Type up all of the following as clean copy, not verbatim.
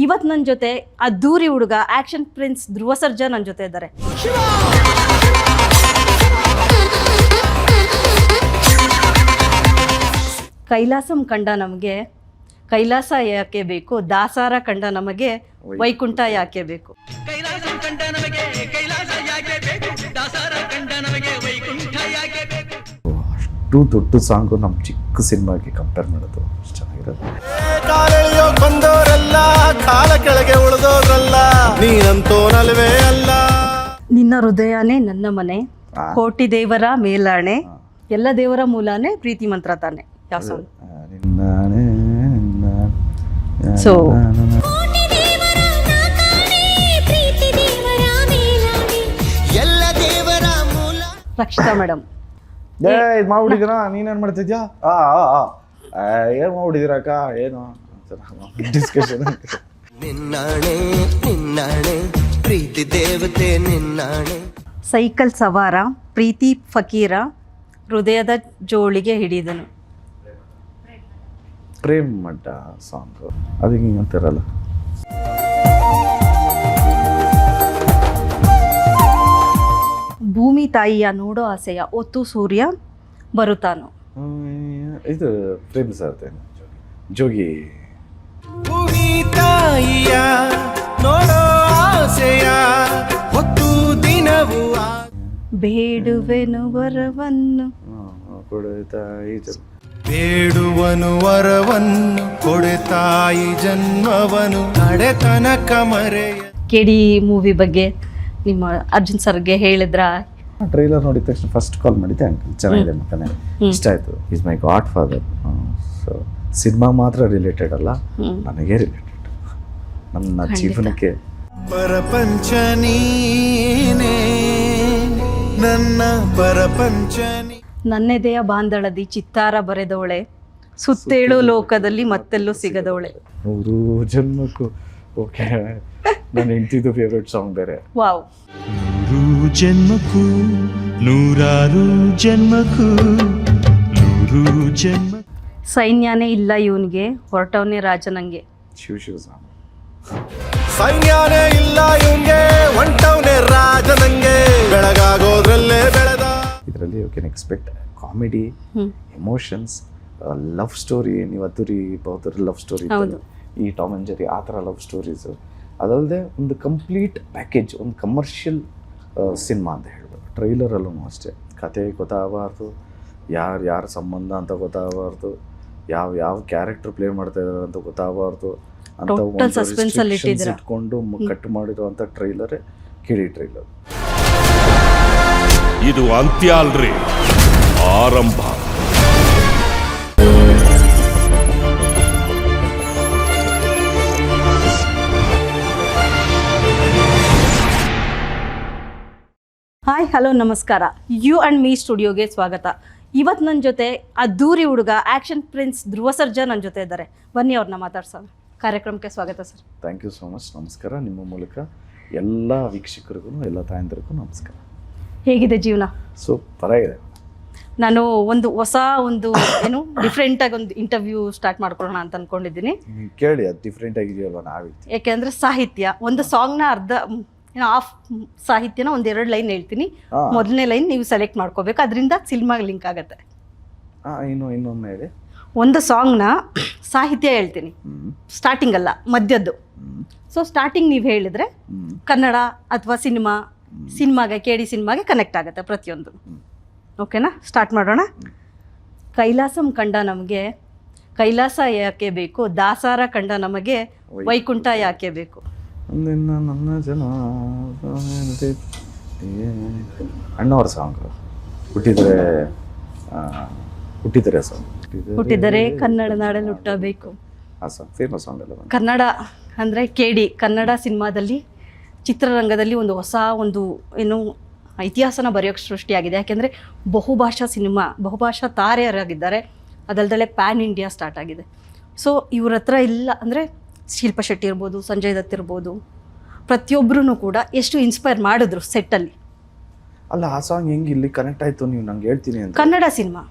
ಇವತ್ತು ನನ್ನ ಜೊತೆ ಅದ್ದೂರಿ ಹುಡುಗ ಆಕ್ಷನ್ ಪ್ರಿನ್ಸ್ ಧ್ರುವ ಸರ್ಜಾ ನನ್ನ ಜೊತೆ ಇದ್ದಾರೆ. ಕೈಲಾಸಂ ಕಂಡ ನಮಗೆ ಕೈಲಾಸ ಯಾಕೆ ಬೇಕು, ದಾಸಾರ ಕಂಡ ನಮಗೆ ವೈಕುಂಠ ಯಾಕೆ ಬೇಕು. ಕೈಲಾಸಂ ಕಂಡ ನಮಗೆ ಕೈಲಾಸ ಯಾಕೆ ಬೇಕು, ದಾಸಾರ ಕಂಡ ನಮಗೆ ವೈಕುಂಠ ಯಾಕೆ ಬೇಕು. ಅಷ್ಟು ದೊಡ್ಡ ಸಾಂಗು ನಮ್ಮ ಚಿಕ್ಕ ಸಿನಿಮಾಗೆ ಕಂಪೇರ್ ಮಾಡೋದು ಅಷ್ಟು ಚೆನ್ನಾಗಿರೋದು. ಕಾಲೆಳೆಯೋ ಬಂದವರೆಲ್ಲ ಕಾಲ ಕೆಳಗೆ ಉಳಿದೋದ್ರಲ್ಲ, ನೀನಂತೋನಲ್ವೇ ಅಲ್ಲ. ನಿನ್ನ ಹೃದಯನೇ ನನ್ನ ಮನೆ, ಕೋಟಿ ದೇವರ ಮೇಲಾಣೆ, ಎಲ್ಲ ದೇವರ ಮೂಲನೇ ಪ್ರೀತಿ ಮಂತ್ರ ತಾನೆ. ಯಾವ ಸಾಂಗ್? ಸೊ ಎಲ್ಲ ದೇವರ ಮೂಲ. ರಕ್ಷಿತಾ ಮೇಡಮ್, ಇದು ಮಾಡ್ಬಿಟ್ಟಿದ್ದೀರಾ, ನೀನೇನು ಮಾಡ್ತಿದ್ಯಾ? ಏನು ಮಾಡ್ಬಿಟ್ಟಿದ್ದೀರಕ್ಕ, ಏನು ಡಿಸ್ಕಷನ್. ನಿನ್ನಾಣೆ ನಿನ್ನಾಣೆ ಪ್ರೀತಿ ದೇವತೆ ನಿನ್ನಾಣೆ. ಸೈಕಲ್ ಸವಾರ ಪ್ರೀತಿ ಫಕೀರ ಹೃದಯದ ಜೋಳಿಗೆ ಹಿಡಿದನು. ಪ್ರೇಮ್ ಮಡ್ಡ ಸಾಂಗು ಅದಕ್ಕೆ ಹಿಂಗೆ ಅಂತಾರಲ್ಲ. ಭೂಮಿ ತಾಯಿಯ ನೋಡೋ ಆಸೆಯ ಒತ್ತು ಸೂರ್ಯ ಬರುತ್ತಾನು. ಇದು ಪ್ರೇಮ್ ಸರ್ ಜೋಗಿ. ಭೂಮಿ ತಾಯಿಯ ನೋಡೋ ಆಸೆಯ ಹೊತ್ತು ದಿನವೂ ಬೇಡುವೆನು ವರವನ್ನು ಬೇಡುವನು ವರವನ್ನು ಕೊಡೆ ತಾಯಿ ಜನ್ಮವನು ಕಡೆ ತನಕ ಮರೆಯ. ಕೆಡಿ ಮೂವಿ ಬಗ್ಗೆ ನಿಮ್ಮ ಅರ್ಜುನ್ ಸರ್ಗೆ ಹೇಳಿದ್ರ? ಟ್ರೈಲರ್ ನೋಡಿದ ತಕ್ಷಣ ಫಸ್ಟ್ ಕಾಲ್ ಮಾಡಿದ್ದೆ, ಅಂಕಲ್ ಚೆನ್ನಾಗಿದೆ ಮಕ್ಕನೇ, ಇಷ್ಟ ಆಯಿತು, is my god father. So cinema ಮಾತ್ರ ರಿಲೇಟೆಡ್ ಅಲ್ಲ, ನನಗೆ ರಿಲೇಟೆಡ್, ನನ್ನ ಜೀವನಕ್ಕೆ. ಪರಪಂಚ ನೀನೇ ನನ್ನ ಪರಪಂಚನಿ. ನನ್ನೆದೆಯ ಬಾಂದಳದಿ ಚಿತ್ತಾರ ಬರೆದವಳೆ, ಸುತ್ತೇಳು ಲೋಕದಲ್ಲಿ ಮತ್ತೆಲ್ಲೂ ಸಿಗದವಳೆ. 100 ಜನ್ಮಕ್ಕೂ. ಓಕೆ, ನನ್ನ ಹೆಂಡತಿದು ಫೇವ್ರೆಟ್ ಸಾಂಗ್ ಬೇರೆ. ವಾವ್. 100 ಜನ್ಮಕ್ಕೂ 100 ಜನ್ಮಕ್ಕೂ 100 ಜನ್ಮ. ಸೈನ್ಯನೇ ಇಲ್ಲ ಇವನಿಗೆ, ಹೊರಟವನೇ ರಾಜನಂಗೆ. ಶಿವ ಸಾಂಗ್. ಸೈನ್ಯನೇ ಇಲ್ಲ ಇವಂಗೆ, ಹೊಂಟವನೇ ರಾಜನಂಗೆ, ಬೆಳಗಾಗೋದ್ರಲ್ಲೇ ಬೆಳೆದ. ಇದರಲ್ಲಿ you can expect comedy, emotions, love story. ನೀವು ಅದ್ದೂರಿ ಬೌದ್ಧರ ಲವ್ ಸ್ಟೋರಿ, ಈ ಟಾಮ್ ಆ್ಯಂಡ್ ಜೆರಿ ಆ ಥರ ಲವ್ ಸ್ಟೋರೀಸು, ಅದಲ್ಲದೆ ಒಂದು ಕಂಪ್ಲೀಟ್ ಪ್ಯಾಕೇಜ್, ಒಂದು ಕಮರ್ಷಿಯಲ್ ಸಿನಿಮಾ ಅಂತ ಹೇಳ್ಬೋದು. ಟ್ರೈಲರಲ್ಲೂ ಅಷ್ಟೇ, ಕತೆ ಗೊತ್ತಾಗಬಾರ್ದು, ಯಾರ ಸಂಬಂಧ ಅಂತ ಗೊತ್ತಾಗಬಾರ್ದು, ಯಾವ ಕ್ಯಾರೆಕ್ಟರ್ ಪ್ಲೇ ಮಾಡ್ತಾ ಇದ್ದಾರೆ ಅಂತ ಗೊತ್ತಾಗಬಾರ್ದು ಅಂತ ಇಟ್ಕೊಂಡು ಕಟ್ ಮಾಡಿರುವಂಥ ಟ್ರೈಲರೇ ಕಿಡಿ ಟ್ರೈಲರ್. ಇದು ಅಂತ್ಯ ಅಲ್ರಿ, ಆರಂಭ. ಹಾಯ್, ಹಲೋ, ನಮಸ್ಕಾರ. ಯು ಆ್ಯಂಡ್ ಮೀ ಸ್ಟುಡಿಯೋಗೆ ಸ್ವಾಗತ. ಇವತ್ತು ನನ್ನ ಜೊತೆ ಅದ್ದೂರಿ ಹುಡುಗ ಆಕ್ಷನ್ ಪ್ರಿನ್ಸ್ ಧ್ರುವ ಸರ್ಜಾ ನನ್ನ ಜೊತೆ ಇದ್ದಾರೆ. ಬನ್ನಿ ಅವ್ರನ್ನ ಮಾತಾಡ್ಸೋಣ. ಕಾರ್ಯಕ್ರಮಕ್ಕೆ ಸ್ವಾಗತ sir. Thank you so much. ನಮಸ್ಕಾರ. ನಿಮ್ಮ ಮೂಲಕ ಎಲ್ಲ ವೀಕ್ಷಕರಿಗೂ, ಎಲ್ಲ ತಾಯಂದಿರಿಗೂ ನಮಸ್ಕಾರ. ಹೇಗಿದೆ ಜೀವನ? ಸೂಪರ್ ಆಗಿದೆ. ನಾನು ಹೊಸ ಏನು ಡಿಫ್ರೆಂಟಾಗಿ ಒಂದು ಇಂಟರ್ವ್ಯೂ ಸ್ಟಾರ್ಟ್ ಮಾಡ್ಕೊಳ್ಳೋಣ ಅಂತ ಅಂದ್ಕೊಂಡಿದ್ದೀನಿ. ಕೇಳಿ, ಅದು ಡಿಫ್ರೆಂಟ್ ಆಗಿದೆಯಲ್ವ, ನಾವಿರ್ತೀವಿ. ಯಾಕೆಂದರೆ ಸಾಹಿತ್ಯ, ಒಂದು ಸಾಂಗ್ನ ಹಾಫ್ ಸಾಹಿತ್ಯನ 1-2 ಲೈನ್ ಹೇಳ್ತೀನಿ. ಮೊದಲನೇ ಲೈನ್ ನೀವು ಸೆಲೆಕ್ಟ್ ಮಾಡ್ಕೋಬೇಕು, ಅದರಿಂದ ಸಿನಿಮಾಗೆ ಲಿಂಕ್ ಆಗುತ್ತೆ. ಇನ್ನೊಮ್ಮೆ ಹೇಳಿ. ಒಂದು ಸಾಂಗ್ನ ಸಾಹಿತ್ಯ ಹೇಳ್ತೀನಿ, ಸ್ಟಾರ್ಟಿಂಗ್ ಅಲ್ಲ, ಮಧ್ಯದ್ದು. ಸೊ ಸ್ಟಾರ್ಟಿಂಗ್ ನೀವು ಹೇಳಿದ್ರೆ ಕನ್ನಡ ಅಥವಾ ಸಿನಿಮಾಗೆ ಕೆಡಿ ಸಿನಿಮಾಗೆ ಕನೆಕ್ಟ್ ಆಗುತ್ತೆ ಪ್ರತಿಯೊಂದು. ಓಕೆನಾ? ಸ್ಟಾರ್ಟ್ ಮಾಡೋಣ. ಕೈಲಾಸಂ ಕಂಡ ನಮಗೆ ಕೈಲಾಸ ಯಾಕೆ ಬೇಕು, ದಾಸಾರ ಕಂಡ ನಮಗೆ ವೈಕುಂಠ ಯಾಕೆ ಬೇಕು. ನನ್ನ ಜನ ಅಣ್ಣವ್ರ ಸಾಂಗ್. ಹುಟ್ಟಿದರೆ ಸಾಂಗ್. ಹುಟ್ಟಿದರೆ ಕನ್ನಡ ನಾಡಲ್ಲಿ ಹುಟ್ಟಬೇಕು. ಆ ಸಾಂಗ್ ಫೇಮಸ್ ಸಾಂಗ್ ಅಲ್ಲ. ಕನ್ನಡ ಅಂದರೆ ಕೆಡಿ ಕನ್ನಡ ಸಿನಿಮಾದಲ್ಲಿ, ಚಿತ್ರರಂಗದಲ್ಲಿ ಒಂದು ಏನು ಇತಿಹಾಸನ ಬರೆಯೋಕ್ಕೆ ಸೃಷ್ಟಿಯಾಗಿದೆ. ಯಾಕೆಂದರೆ ಬಹುಭಾಷಾ ತಾರೆಯರಾಗಿದ್ದಾರೆ. ಅದಲ್ದಲೆ ಪ್ಯಾನ್ ಇಂಡಿಯಾ ಸ್ಟಾರ್ಟ್ ಆಗಿದೆ. ಸೊ ಇವ್ರ ಹತ್ರ ಇಲ್ಲ ಅಂದರೆ ಶಿಲ್ಪಾ ಶೆಟ್ಟಿ ಇರ್ಬೋದು, ಸಂಜಯ್ ದತ್ ಇರ್ಬೋದು, ಪ್ರತಿಯೊಬ್ಬರೂ ಕೂಡ ಎಷ್ಟು ಇನ್ಸ್ಪೈರ್ ಮಾಡಿದ್ರು ಸೆಟ್ಟಲ್ಲಿ. ಅಲ್ಲ, ಆ ಸಾಂಗ್ ಹೆಂಗೆ ಇಲ್ಲಿ ಕನೆಕ್ಟ್ ಆಯಿತು, ನೀವು ನಂಗೆ ಹೇಳ್ತೀನಿ ಅಂತ. ಕನ್ನಡ ಸಿನಿಮಾ.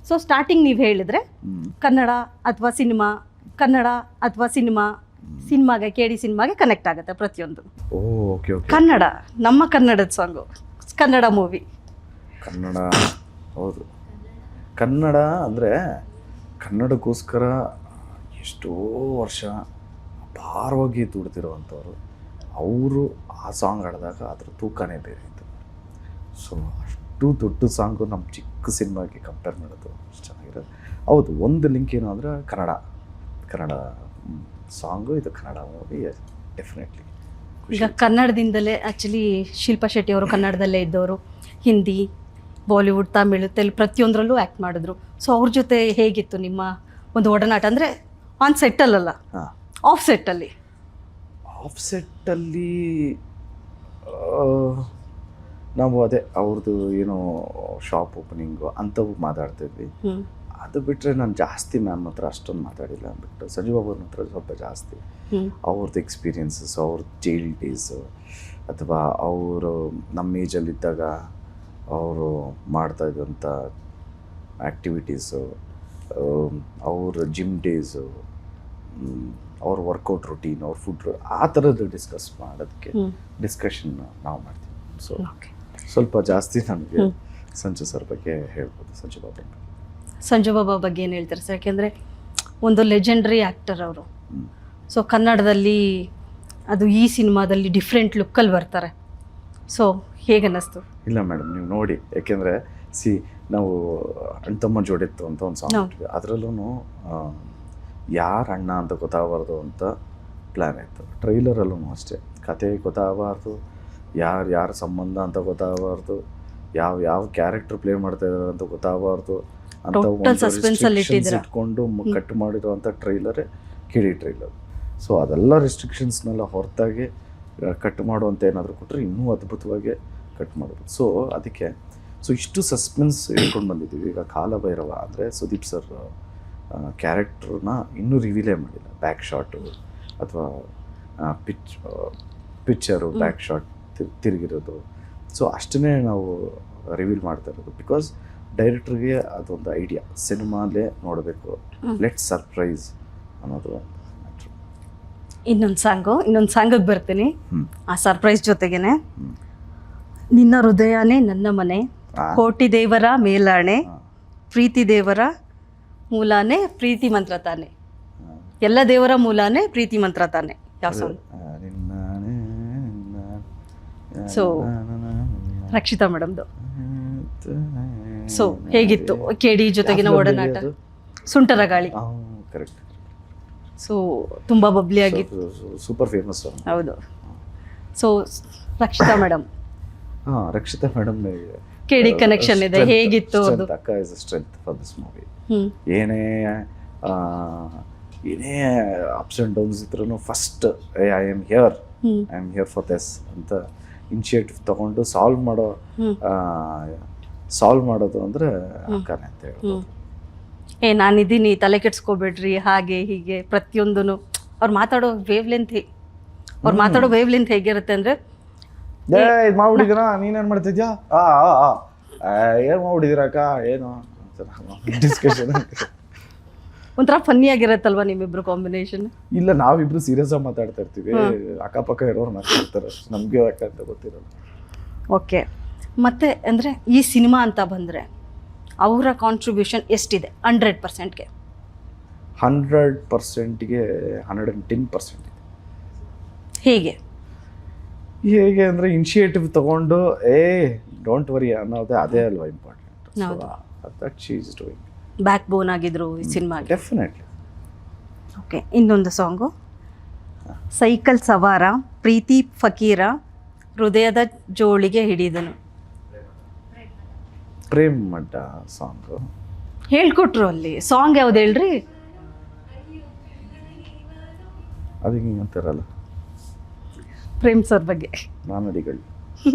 ಸೊ ಸ್ಟಾರ್ಟಿಂಗ್ ನೀವು ಹೇಳಿದ್ರೆ ಕನ್ನಡ ಅಥವಾ ಕನ್ನಡ ಅಥವಾ ಸಿನಿಮಾಗೆ KD ಸಿನಿಮಾಗೆ ಕನೆಕ್ಟ್ ಆಗುತ್ತೆ ಪ್ರತಿಯೊಂದು. Okay okay. ಕನ್ನಡ, ನಮ್ಮ ಕನ್ನಡದ ಸಾಂಗು, ಕನ್ನಡ ಮೂವಿ. ಕನ್ನಡ, ಹೌದು. ಕನ್ನಡ ಅಂದರೆ ಕನ್ನಡಕ್ಕೋಸ್ಕರ ಎಷ್ಟೋ ವರ್ಷ ಅಪಾರವಾಗಿ ದುಡ್ದಿರೋವಂಥವ್ರು, ಅವರು ಆ ಸಾಂಗ್ ಹಾಡಿದಾಗ ಅದ್ರ ತೂಕನೇ ಬೇರೆ ಇತ್ತು. ಸೊ ಅಷ್ಟು ದೊಡ್ಡ ಸಾಂಗು ನಮ್ಮ ಚಿಕ್ಕ ಸಿನಿಮಾಗೆ ಕಂಪೇರ್ ಮಾಡೋದು ಅಷ್ಟು ಚೆನ್ನಾಗಿರೋದು. ಹೌದು, ಒಂದು ಲಿಂಕ್ ಏನು ಅಂದರೆ ಕನ್ನಡ ಸಾಂಗು, ಇದು ಕನ್ನಡ ಮೂವಿ ಡೆಫಿನೆಟ್ಲಿ. ಈಗ ಕನ್ನಡದಿಂದಲೇ ಆ್ಯಕ್ಚುಲಿ ಶಿಲ್ಪಾ ಶೆಟ್ಟಿ ಅವರು ಕನ್ನಡದಲ್ಲೇ ಇದ್ದವರು, ಹಿಂದಿ, ಬಾಲಿವುಡ್, ತಮಿಳು, ತೆಲುಗು ಪ್ರತಿಯೊಂದರಲ್ಲೂ ಆ್ಯಕ್ಟ್ ಮಾಡಿದ್ರು. ಸೊ ಅವ್ರ ಜೊತೆ ಹೇಗಿತ್ತು ನಿಮ್ಮ ಒಂದು ಒಡನಾಟ? ಅಂದರೆ ಆನ್ ಸೆಟ್ಟಲ್ಲ, ಹಾಂ, ಆಫ್ ಸೆಟ್ಟಲ್ಲಿ. ಆಫ್ಸೆಟ್ಟಲ್ಲಿ ನಾವು ಅದೇ ಅವ್ರದ್ದು ಏನೋ ಶಾಪ್ ಓಪನಿಂಗು ಅಂಥವು ಮಾತಾಡ್ತಿದ್ವಿ. ಅದು ಬಿಟ್ಟರೆ ನಾನು ಜಾಸ್ತಿ ಮ್ಯಾಮ್ ಹತ್ರ ಅಷ್ಟೊಂದು ಮಾತಾಡಿಲ್ಲ. ಬಿಟ್ಟು ಸಂಜೀವ್ ಬಾಬುನ ಹತ್ರ ಸ್ವಲ್ಪ ಜಾಸ್ತಿ ಅವ್ರದ್ದು ಎಕ್ಸ್ಪೀರಿಯನ್ಸಸ್, ಅವ್ರ ಜೈಲ್ ಡೇಸು, ಅಥವಾ ಅವರು ನಮ್ಮ ಏಜಲ್ಲಿದ್ದಾಗ ಅವರು ಮಾಡ್ತಾಯಿದ್ದಂಥ ಆ್ಯಕ್ಟಿವಿಟೀಸು, ಅವ್ರ ಜಿಮ್ ಡೇಸು, ಅವ್ರ ವರ್ಕೌಟ್ ರೊಟೀನ್, ಅವ್ರ ಫುಡ್, ಆ ಥರದ್ದು ಡಿಸ್ಕಸ್ ಮಾಡೋದಕ್ಕೆ ಡಿಸ್ಕಷನ್ ನಾವು ಮಾಡ್ತೀವಿ. ಸೊ ಸ್ವಲ್ಪ ಜಾಸ್ತಿ ನನಗೆ ಸಂಜು ಸರ್ ಬಗ್ಗೆ ಹೇಳ್ಬೋದು, ಸಂಜು ಬಾಬಾ ಬಗ್ಗೆ. ಸಂಜು ಬಾಬಾ ಬಗ್ಗೆ ಏನು ಹೇಳ್ತಾರೆ ಸರ್? ಯಾಕೆಂದರೆ ಒಂದು ಲೆಜೆಂಡ್ರಿ ಆ್ಯಕ್ಟರ್ ಅವರು. ಸೊ ಕನ್ನಡದಲ್ಲಿ ಅದು ಈ ಸಿನಿಮಾದಲ್ಲಿ ಡಿಫ್ರೆಂಟ್ ಲುಕ್ಕಲ್ಲಿ ಬರ್ತಾರೆ. ಸೊ ಹೇಗೆ ಅನ್ನಿಸ್ತು? ಇಲ್ಲ ಮೇಡಮ್, ನೀವು ನೋಡಿ, ಯಾಕೆಂದರೆ ನಾವು ಅಣ್ಣ ತಮ್ಮ ಜೋಡಿತ್ತು ಅಂತ ಒಂದು ಸಾಂಗ್ ಇಟ್ವಿ. ಅದರಲ್ಲೂ ಯಾರು ಅಣ್ಣ ಅಂತ ಗೊತ್ತಾಗಬಾರ್ದು ಅಂತ ಪ್ಲ್ಯಾನ್ ಇತ್ತು. ಟ್ರೈಲರಲ್ಲೂ ಅಷ್ಟೇ, ಕತೆ ಗೊತ್ತಾಗಬಾರ್ದು, ಯಾರ ಸಂಬಂಧ ಅಂತ ಗೊತ್ತಾಗಬಾರ್ದು, ಯಾವ ಕ್ಯಾರೆಕ್ಟರ್ ಪ್ಲೇ ಮಾಡ್ತಾ ಇದ್ದಾರೆ ಅಂತ ಗೊತ್ತಾಗಬಾರ್ದು ಅಂತ ಇಟ್ಕೊಂಡು ಕಟ್ ಮಾಡಿರೋವಂಥ ಟ್ರೈಲರೇ KD ಟ್ರೈಲರ್. ಸೊ ಅದೆಲ್ಲ ರೆಸ್ಟ್ರಿಕ್ಷನ್ಸ್ನೆಲ್ಲ ಹೊರತಾಗಿ ಕಟ್ ಮಾಡುವಂಥ ಏನಾದರೂ ಕೊಟ್ಟರೆ ಇನ್ನೂ ಅದ್ಭುತವಾಗಿ ಕಟ್ ಮಾಡ್ಬೋದು. ಸೊ ಅದಕ್ಕೆ ಇಷ್ಟು ಸಸ್ಪೆನ್ಸ್ ಇಟ್ಕೊಂಡು ಬಂದಿದ್ದೀವಿ. ಈಗ ಕಾಲಭೈರವ ಅಂದರೆ ಸುದೀಪ್ ಸರ್ ಕ್ಯಾರೆಕ್ಟ್ರನ್ನ ಇನ್ನೂ ರಿವೀಲೇ ಮಾಡಿಲ್ಲ. ಬ್ಯಾಕ್ ಶಾಟು ಅಥವಾ ಪಿಕ್ಚರು ಬ್ಯಾಕ್ ಶಾಟ್ ತಿರುಗಿರೋದು, ಸೊ ಅಷ್ಟನ್ನೇ ನಾವು ರಿವೀಲ್ ಮಾಡ್ತಾ ಇರೋದು. ಬಿಕಾಸ್ ಡೈರೆಕ್ಟ್ರಿಗೆ ಅದೊಂದು ಐಡಿಯಾ, ಸಿನಿಮಾಲೇ ನೋಡಬೇಕು, ಲೆಟ್ ಸರ್ಪ್ರೈಸ್ ಅನ್ನೋದು ಮ್ಯಾಟ್ರು. ಇನ್ನೊಂದು ಸಾಂಗಿಗೆ ಬರ್ತೀನಿ. ಆ ಸರ್ಪ್ರೈಸ್ ಜೊತೆಗೇನೆ ನಿನ್ನ ಹೃದಯನೇ ನನ್ನ ಮನೆ, ಕೋಟಿ ದೇವರ ಮೇಲಾಣೆ, ಪ್ರೀತಿ ದೇವರ ಮೂಲಾನೇ ಪ್ರೀತಿ ಮಂತ್ರ ತಾನೆ, ಎಲ್ಲ ದೇವರ ಮೂಲಾನೇ ಪ್ರೀತಿ ಮಂತ್ರ ತಾನೆ. ಯಾವ ಸಾಂಗ್? ಸೊ ರಕ್ಷಿತಾ ಮೇಡಮ್ದು. ಸೊ ಹೇಗಿತ್ತು KD ಜೊತೆಗಿನ ಒಡನಾಟ? ಸುಂಟರ ಗಾಳಿ. ಕರೆಕ್ಟ್. ಸೊ ತುಂಬ ಬಬ್ಲಿ ಆಗಿತ್ತು, ಸೂಪರ್ ಫೇಮಸ್. ಹೌದು. So Rakshita madam, Rakshita madam KD connection ಇದೆ, ಹೇಗಿತ್ತು ಅದು? ಅಕ್ಕ is a strength for this movie. ಏನೇ ಅಪ್ಸ್ ಆ್ಯಂಡ್ ಡೌನ್ಸ್ ಇದ್ರೂ first I am here for this ಅಂತ ಇನಿಷಿಯೇಟಿವ್ ತಗೊಂಡು ಸಾಲ್ವ್ ಮಾಡೋದು ಅಂದರೆ ಅಕ್ಕನೇ ಅಂತ ಹೇಳ್ಬೋದು. ನಾನಿದ್ದೀನಿ, ತಲೆ ಕೆಡ್ಸ್ಕೊಬೇಡ್ರಿ, ಹಾಗೆ ಹೀಗೆ ಪ್ರತಿಯೊಂದೂ ಅವ್ರು ಮಾತಾಡೋ ವೇವ್ ಲೆಂತ್ ಹೇಗಿರುತ್ತೆ ಅಂದರೆ, ಇದು ಮಾಡ್ಬಿಟ್ಟಿದ್ದೀರಾ, ನೀನೇನು ಮಾಡ್ತಿದ್ಯಾ, ಏನು ಮಾಡ್ಬಿಟ್ಟಿದ್ದೀರಾ ಅಕ್ಕ, ಏನು ಡಿಸ್ಕಷನ್ ಒಂಥರ ಫನ್ನಿ ಆಗಿರತ್ತಲ್ವಾ ನಿಮ್ಮಿಬ್ರು ಕಾಂಬಿನೇಷನ್? ಇಲ್ಲ, ನಾವಿಬ್ರು ಸೀರಿಯಸ್ ಆಗಿ ಮಾತಾಡ್ತಾ ಇರ್ತೀವಿ, ಅಕ್ಕಪಕ್ಕ ಇರೋರು ಮಾತಾಡ್ತಾರೆ, ನಮಗೆ ಯಾಕಂತ ಗೊತ್ತಿರೋದು. ಓಕೆ. ಮತ್ತೆ ಅಂದರೆ ಈ ಸಿನಿಮಾ ಅಂತ ಬಂದರೆ ಅವರ ಕಾಂಟ್ರಿಬ್ಯೂಷನ್ ಎಷ್ಟಿದೆ 100%ಗೆ? 100%ಗೆ 110% ಇದೆ. ಹೇಗೆ ಅಂದರೆ ಇನಿಷಿಯೇಟಿವ್ ತಗೊಂಡು ಡೋಂಟ್ ವರಿ ಅನ್ನೋದೇ ಅದೇ ಅಲ್ವಾ important. That she is doing. Back ಬೋನ್ ಆಗಿದ್ರು ಈ ಸಿನಿಮಾಗೆ. ಡೆಫಿನೆಟ್ಲಿ. ಓಕೆ. ಇನ್ನೊಂದು ಸಾಂಗು, ಸೈಕಲ್ ಸವಾರ, ಪ್ರೀತಿ ಫಕೀರ, ಹೃದಯದ ಜೋಳಿಗೆ ಹಿಡಿದನು. ಪ್ರೇಮ್ ಮಡ್ಡ ಸಾಂಗು ಹೇಳ್ಕೊಟ್ರು ಅಲ್ಲಿ. ಸಾಂಗ್ ಯಾವ್ದು ಹೇಳ್ರಿ? ಅದಕ್ಕೆ ಅಂತಾರಲ್ಲ, ಪ್ರೇಮ್ ಸರ್ ಬಗ್ಗೆ ನಾನಡಿಗಳು,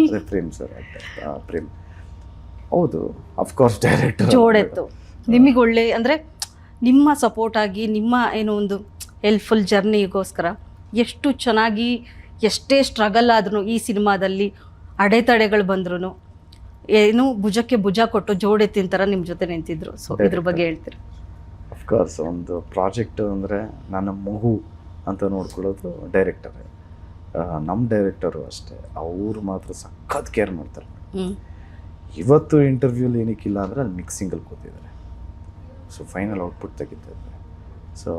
ಅದೇ ಪ್ರೇಮ್ ಸರ್ ಪ್ರೇಮ್. ಹೌದು, ಅಫ್ಕೋರ್ಸ್ ಡೈರೆಕ್ಟರ್ ಜೋಡೆತ್ತು. ನಿಮಗೆ ಒಳ್ಳೆ ಅಂದರೆ ನಿಮ್ಮ ಸಪೋರ್ಟ್ ಆಗಿ, ನಿಮ್ಮ ಏನೋ ಒಂದು ಹೆಲ್ಪ್ಫುಲ್ ಜರ್ನಿಗೋಸ್ಕರ ಎಷ್ಟು ಚೆನ್ನಾಗಿ, ಎಷ್ಟೇ ಸ್ಟ್ರಗಲ್ ಆದ್ರೂ ಈ ಸಿನಿಮಾದಲ್ಲಿ ಅಡೆತಡೆಗಳು ಬಂದ್ರೂ ಏನು ಭುಜಕ್ಕೆ ಭುಜ ಕೊಟ್ಟು ಜೋಡೆತ್ತಿನ ಥರ ನಿಮ್ಮ ಜೊತೆ ನಿಂತಿದ್ರು. ಸೊ ಇದ್ರ ಬಗ್ಗೆ ಹೇಳ್ತೀರಾ? ಅಫ್ಕೋರ್ಸ್ ಒಂದು ಪ್ರಾಜೆಕ್ಟ್ ಅಂದರೆ ನನ್ನ ಮಗು ಅಂತ ನೋಡ್ಕೊಳ್ಳೋದು ಡೈರೆಕ್ಟರೇ. ನಮ್ಮ ಡೈರೆಕ್ಟರು ಅಷ್ಟೇ, ಅವರು ಮಾತ್ರ ಸಖತ್ ಕೇರ್ ಮಾಡ್ತಾರೆ. ಇವತ್ತು ಇಂಟರ್ವ್ಯೂಲಿ ಏನಕ್ಕಿಲ್ಲ ಅಂದರೆ ಅಲ್ಲಿ ಮಿಕ್ಸಿಂಗಲ್ಲಿ ಕೂತಿದ್ದಾರೆ. ಸೊ ಫೈನಲ್ ಔಟ್ಪುಟ್ ತೆಗಿತಾರೆ. ಸೊ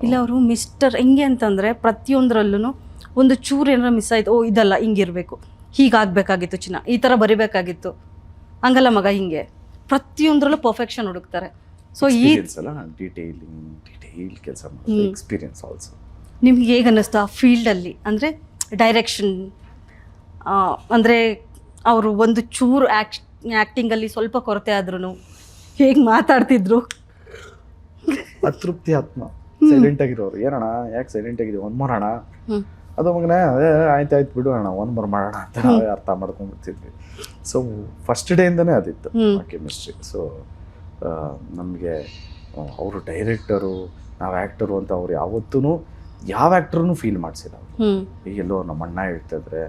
ಇಲ್ಲ ಅವರು ಮಿಸ್ಟರ್ ಹೆಂಗೆ ಅಂತಂದರೆ ಪ್ರತಿಯೊಂದರಲ್ಲೂ ಒಂದು ಚೂರು ಏನಾರ ಮಿಸ್ ಆಯಿತು, ಓ ಇದಲ್ಲ ಹಿಂಗಿರಬೇಕು, ಹೀಗಾಗಬೇಕಾಗಿತ್ತು ಚಿನ್ನ, ಈ ಥರ ಬರಿಬೇಕಾಗಿತ್ತು, ಹಂಗಲ್ಲ ಮಗ ಹಿಂಗೆ ಪ್ರತಿಯೊಂದರಲ್ಲೂ ಪರ್ಫೆಕ್ಷನ್ ಹುಡುಕ್ತಾರೆ. ಸೊ ಈ ಡಿಟೇಲ್ ಕೆಲಸ ಮಾಡೋದು ಎಕ್ಸ್ಪೀರಿಯನ್ಸ್ ಆಲ್ಸೋ. ನಿಮ್ಗೆ ಹೇಗೆ ಅನ್ನಿಸ್ತು ಆ ಫೀಲ್ಡಲ್ಲಿ ಅಂದರೆ ಡೈರೆಕ್ಷನ್ ಅಂದರೆ ಅವರು ಒಂದು ಚೂರು ಆ್ಯಕ್ಟಿಂಗಲ್ಲಿ ಸ್ವಲ್ಪ ಕೊರತೆ ಆದ್ರೂ ಹೇಗೆ ಮಾತಾಡ್ತಿದ್ರು? ಅತೃಪ್ತಿ ಆತ್ಮ, ಸೈಲೆಂಟ್ ಆಗಿರೋರು. ಏನಣ್ಣ ಯಾಕೆ ಸೈಲೆಂಟ್ ಆಗಿದೆ, ಒಂದು ಮಾಡೋಣ, ಅದು ಮಗನೇ ಅದೇ ಆಯ್ತು ಬಿಡು ಅಣ್ಣ ಒಂದು ಮಾಡೋಣ ಅಂತ ನಾವೇ ಅರ್ಥ ಮಾಡ್ಕೊಂಡ್ಬಿಡ್ತಿದ್ವಿ. ಸೊ ಫಸ್ಟ್ ಡೇಯಿಂದನೇ ಅದಿತ್ತು ಆ ಕೆಮಿಸ್ಟ್ರಿ. ಸೊ ನಮಗೆ ಅವರು ಡೈರೆಕ್ಟರು, ನಾವು ಆ್ಯಕ್ಟರು ಅಂತ ಅವ್ರು ಯಾವತ್ತೂ ಯಾವ ಆ್ಯಕ್ಟ್ರೂ ಫೀಲ್ ಮಾಡಿಸಿಲ್ಲ. ಎಲ್ಲೋ ನಮ್ಮ ಅಣ್ಣ ಹೇಳ್ತಾಯಿದ್ರೆ,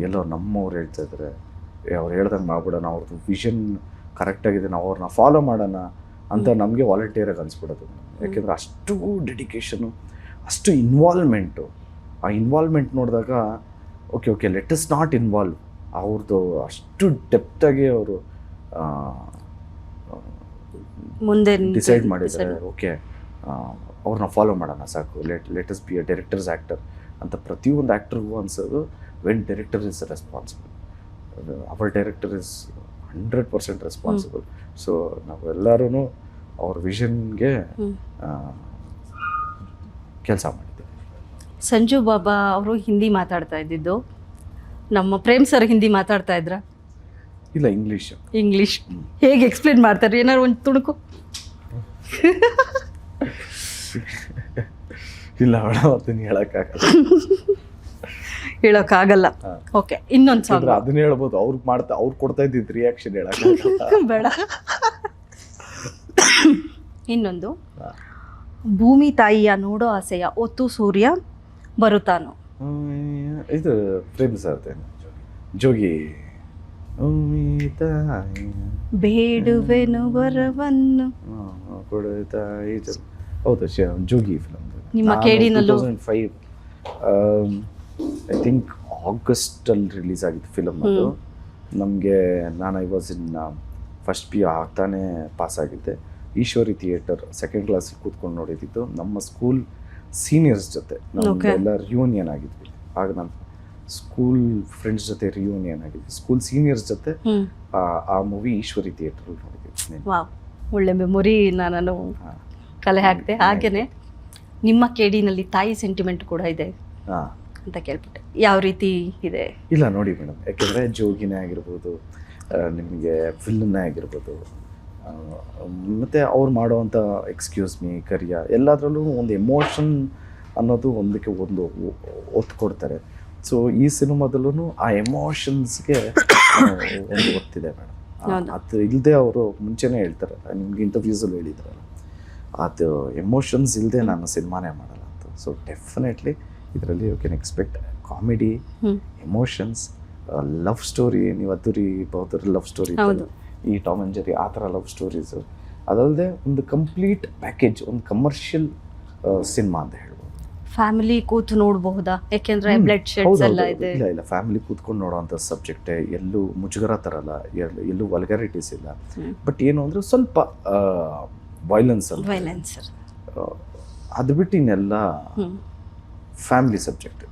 ಎಲ್ಲೋ ನಮ್ಮವ್ರು ಹೇಳ್ತಾಯಿದ್ರೆ, ಅವ್ರು ಹೇಳ್ದಂಗೆ ಮಾಡ್ಬಿಡೋಣ, ಅವ್ರದ್ದು ವಿಷನ್ ಕರೆಕ್ಟಾಗಿದೆ, ನಾವು ಅವ್ರನ್ನ ಫಾಲೋ ಮಾಡೋಣ ಅಂತ ನಮಗೆ ವಾಲಂಟಿಯರಾಗಿ ಅನಿಸ್ಬಿಡೋದು. ಯಾಕೆಂದರೆ ಅಷ್ಟು ಡೆಡಿಕೇಶನು, ಅಷ್ಟು ಇನ್ವಾಲ್ವ್ಮೆಂಟು. ಆ ಇನ್ವಾಲ್ವ್ಮೆಂಟ್ ನೋಡಿದಾಗ okay let us not involve. ಅವ್ರದ್ದು ಅಷ್ಟು ಡೆಪ್ತಾಗಿ ಅವರು ಮುಂದೆ ಡಿಸೈಡ್ ಮಾಡಿದ್ದಾರೆ. ಓಕೆ ಅವ್ರನ್ನ ಫಾಲೋ ಮಾಡೋಣ ಸಾಕು, let us be a directors actor ಅಂತ ಪ್ರತಿಯೊಂದು ಆ್ಯಕ್ಟರ್ಗೂ ಅನ್ಸೋದು. When director is responsible, our director is 100% responsible. So ನಾವೆಲ್ಲರೂ ಅವ್ರ ವಿಷನ್ಗೆ ಕೆಲಸ ಮಾಡಿದ್ದೇವೆ. ಸಂಜು ಬಾಬಾ ಅವರು ಹಿಂದಿ ಮಾತಾಡ್ತಾ ಇದ್ದಿದ್ದು, ನಮ್ಮ ಪ್ರೇಮ್ ಸರ್ ಹಿಂದಿ ಮಾತಾಡ್ತಾ ಇದ್ರ? ಇಲ್ಲ, ಇಂಗ್ಲೀಷ್. ಹೇಗೆ ಎಕ್ಸ್ಪ್ಲೇನ್ ಮಾಡ್ತಾರೆ, ಏನಾದ್ರು ಒಂದು ತುಣುಕು? ಇಲ್ಲ ಅದನ್ನ ಹೇಳೋಕ್ಕಾಗಲ್ಲ. ಓಕೆ, ಇನ್ನೊಂದು ಸಾಂಗ್ ಅದನ್ನ ಹೇಳ್ಬೋದು. ಅವ್ರು ಕೊಡ್ತಾ ಇದ್ದಿದ್ದು ರಿಯಾಕ್ಷನ್ ಹೇಳಕ್ ಬೇಡ. ಇನ್ನೊಂದು, ಭೂಮಿ ತಾಯಿಯ ನೋಡೋ ಆಸೆಯ ಒತ್ತು ಸೂರ್ಯ ಬರುತ್ತಾನೋ. ಇದು ಪ್ರೇಮ್ ಸರ್ ಜೋಗಿ. ಬೇಡುವೆನು ವರವನ್ನು ಕೊಡುತ್ತಾಯಿ. ಹೌದು, ಜೋಗಿ ಫಿಲಮ್. ನಿಮ್ಮ ಕೇಡಿನಲ್ಲೂ 2005 ಐ ಥಿಂಕ್ ಆಗಸ್ಟಲ್ಲಿ ರಿಲೀಸ್ ಆಗಿತ್ತು ಫಿಲಮ್. ಅದು ನಮಗೆ I was in first PU ಆಗ್ತಾನೆ ಪಾಸ್ ಆಗಿದ್ದೆ. ಈಶ್ವರಿ ಥಿಯೇಟರ್ ಸೆಕೆಂಡ್ ಕ್ಲಾಸಿಗೆ ಕೂತ್ಕೊಂಡು ನೋಡಿದ್ದು. ನಮ್ಮ ಸ್ಕೂಲ್ ಸೀನಿಯರ್ಸ್ ಜೊತೆ ನಮ್ಗೆಲ್ಲ ರಿಯೂನಿಯನ್ ಆಗಿದ್ವಿ. ಆಗ ನಾನು ಸ್ಕೂಲ್ ಫ್ರೆಂಡ್ಸ್ ಜೊತೆ ರಿಯೂನಿಯನ್ ಆಗಿದ್ವಿ. ಸ್ಕೂಲ್ ಸೀನಿಯರ್ಸ್ ಜೊತೆ ಆ ಮೂವಿ ಈಶ್ವರಿ ಥಿಯೇಟರ್ ನೋಡಿದ್ವಿ. ಒಳ್ಳೆ ಮೆಮೊರಿ ನಾನು ಕಲೆ ಹಾಕಿದೆ. ಹಾಗೇನೆ ನಿಮ್ಮ ಕೇಡಿನಲ್ಲಿ ತಾಯಿ ಸೆಂಟಿಮೆಂಟ್ ಕೂಡ ಇದೆ ಅಂತ ಕೇಳ್ಬಿಟ್ಟೆ, ಯಾವ ರೀತಿ ಇದೆ? ಇಲ್ಲ ನೋಡಿ ಮೇಡಮ್, ಯಾಕೆಂದರೆ ಜೋಗಿನೇ ಆಗಿರ್ಬೋದು, ನಿಮಗೆ ವಿಲ್ಲನ್ನೇ ಆಗಿರ್ಬೋದು, ಮತ್ತು ಅವ್ರು ಮಾಡೋವಂಥ ಎಕ್ಸ್ಕ್ಯೂಸ್ ಮೀ, ಕರಿಯ, ಎಲ್ಲದರಲ್ಲೂ ಒಂದು ಎಮೋಷನ್ ಅನ್ನೋದು ಒಂದಕ್ಕೆ ಒಂದು ಒತ್ತು ಕೊಡ್ತಾರೆ. ಸೊ ಈ ಸಿನಿಮಾದಲ್ಲೂ ಆ ಎಮೋಷನ್ಸ್ಗೆ ಒಂದು ಒತ್ತಿದೆ ಮೇಡಮ್. ಅದು ಇಲ್ಲದೆ ಅವರು ಮುಂಚೆನೇ ಹೇಳ್ತಾರಲ್ಲ, ನಿಮ್ಗೆ ಇಂಟರ್ವ್ಯೂಸಲ್ಲಿ ಹೇಳಿದ್ರಲ್ಲ, ಅದು ಎಮೋಷನ್ಸ್ ಇಲ್ಲದೆ ನಾನು ಸಿನಿಮಾನೇ ಮಾಡಲ್ಲ ಅಂತ. ಸೊ ಡೆಫಿನೆಟ್ಲಿ ಇದರಲ್ಲಿ you can expect comedy, emotions, love story. ನೀವು ಅದ್ದೂರಿ ಬಹದ್ದೂರಿ ಲವ್ ಸ್ಟೋರಿ, ಈ ಟಾಮ್ ಆ್ಯಂಡ್ ಜೆರಿ ಆ ಥರ ಲವ್ ಸ್ಟೋರೀಸು, ಅದಲ್ಲದೆ ಒಂದು ಕಂಪ್ಲೀಟ್ ಪ್ಯಾಕೇಜ್, ಒಂದು ಕಮರ್ಷಿಯಲ್ ಸಿನಿಮಾ ಅಂತ ಹೇಳ್ಬೋದು. ಫ್ಯಾಮಿಲಿ ಕೂತು ನೋಡಬಹುದಾ? ಯಾಕೆಂದ್ರೆ ಬ್ಲಡ್ ಶೆಡ್ಸ್ ಎಲ್ಲ ಇದೆ. ಇಲ್ಲ, ಫ್ಯಾಮಿಲಿ ಕೂತ್ಕೊಂಡು ನೋಡೋವಂಥ ಸಬ್ಜೆಕ್ಟೇ. ಎಲ್ಲೂ ಮುಜುಗರ ತರಲ್ಲ, ಎಲ್ಲೂ ವಲ್ಗಾರಿಟೀಸ್ ಇಲ್ಲ. ಬಟ್ ಏನು ಅಂದರೆ ಸ್ವಲ್ಪ ವೈಲೆನ್ಸ್ ಅದು ಬಿಟ್ಟು ಇನ್ನೆಲ್ಲ ಫ್ಯಾಮಿಲಿ ಸಬ್ಜೆಕ್ಟ್.